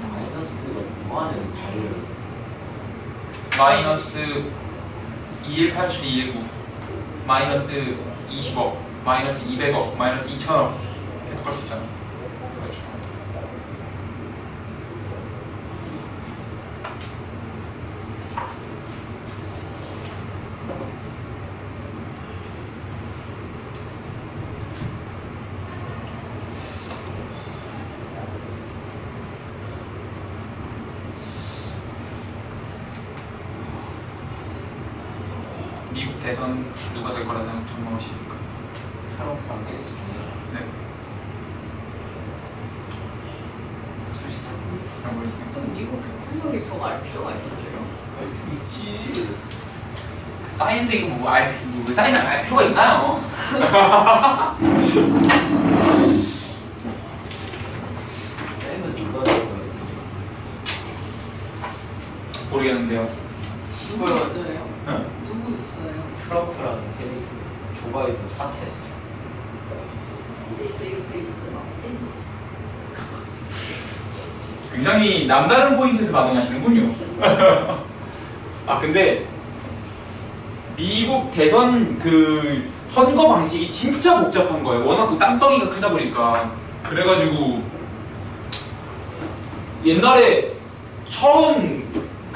마이너스가 무한은 달려요. 마이너스 2187219 마이너스 20억 마이너스 200억 마이너스 2000억 계속 갈 수 있잖아. 그렇죠. 미국 대선 누가 될 거라는 전망하십니까? 트럼프랑 해리스 중에 네. 솔직히 잘 모르겠어요. 잘 모르겠습니다. 그럼 미국 대통령이 저거 알 필요가 있어요? 있지. 사인도 이거 뭐 사인을 알 필요가 있나요? 쌤은 누가 될 것 같은데. 모르겠는데요. 누구 있어요? 응. 누구 있어요? 트럼프랑 해리스, 조 바이든 사퇴했어. 해리스 이렇게 있구나. 해리스. 굉장히 남다른 포인트에서 반응하시는군요. 아 근데 미국 대선 그 선거 방식이 진짜 복잡한 거예요. 워낙 그 땅덩이가 크다 보니까. 그래가지고 옛날에 처음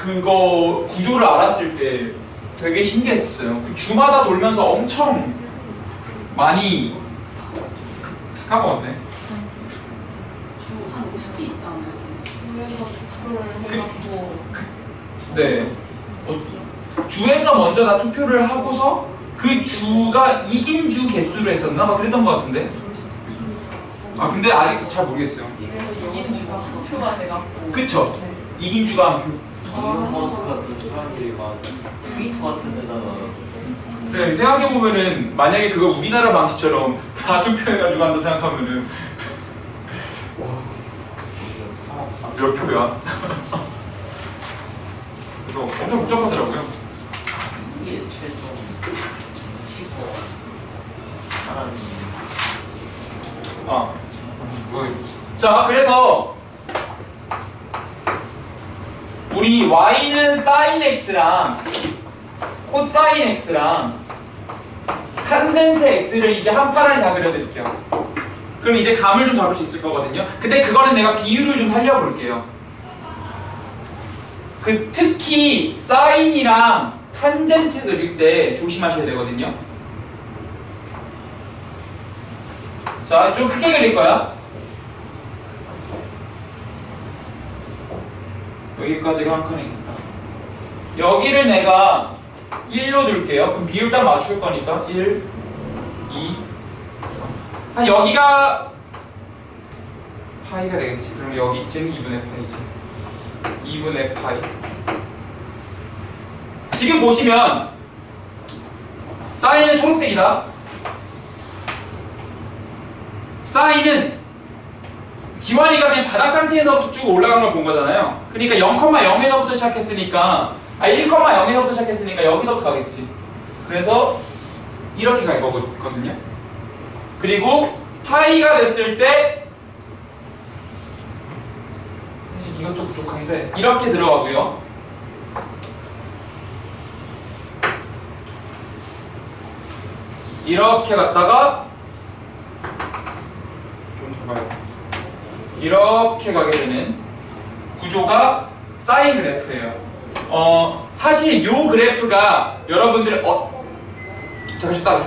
그거 구조를 알았을 때 되게 신기했어요. 그 주마다 돌면서 엄청 많이 까먹었네. 한 50개 있지 않아요? 그래서 투표를 해갖고 네. 주에서 먼저 다 투표를 하고서 그 주가 이긴 주 개수로 했었나? 막 그랬던 것 같은데. 아 근데 아직 잘 모르겠어요. 그래서 이긴 주가 투표가 돼갖고 그쵸? 네. 이긴 주가 한 표. 일론 머스크 같은 사람들이 막 트위터 같은 데다가 네, 생각해보면은 만약에 그거 우리나라 방식처럼 다 투표해가지고 한다 생각하면은 사람 몇 표야? 그래서 엄청 복잡하더라고요. 이게 최종 치고 사람이 아, 자, 그래서 우리 y는 sin x랑 코사인 x랑 탄젠트 x를 이제 한 파란에 다 그려드릴게요. 그럼 이제 감을 좀 잡을 수 있을 거거든요. 근데 그거는 내가 비율을 좀 살려볼게요. 그 특히 사인이랑 탄젠트 그릴 때 조심하셔야 되거든요. 자, 좀 크게 그릴 거야. 여기까지가 한 칸이니까 여기를 내가 1로 둘게요. 그럼 비율 딱 맞출 거니까 1, 2, 3. 한 여기가 파이가 되겠지. 그럼 여기쯤 2분의 파이지. 2분의 파이. 지금 보시면 사인은 초록색이다. 사인은 지환이가 그냥 바닥 상태에서부터 쭉 올라간 걸 본 거잖아요. 그러니까 0,0에서부터 시작했으니까 1,0에서부터 시작했으니까 여기서부터 가겠지. 그래서 이렇게 갈 거거든요. 그리고 파이가 됐을 때 사실 이것도 부족한데 이렇게 들어가고요. 이렇게 갔다가 좀 더 가요. 이렇게 가게 되는 구조가 사인 그래프예요. 사실 이 그래프가 여러분들 잠시 딱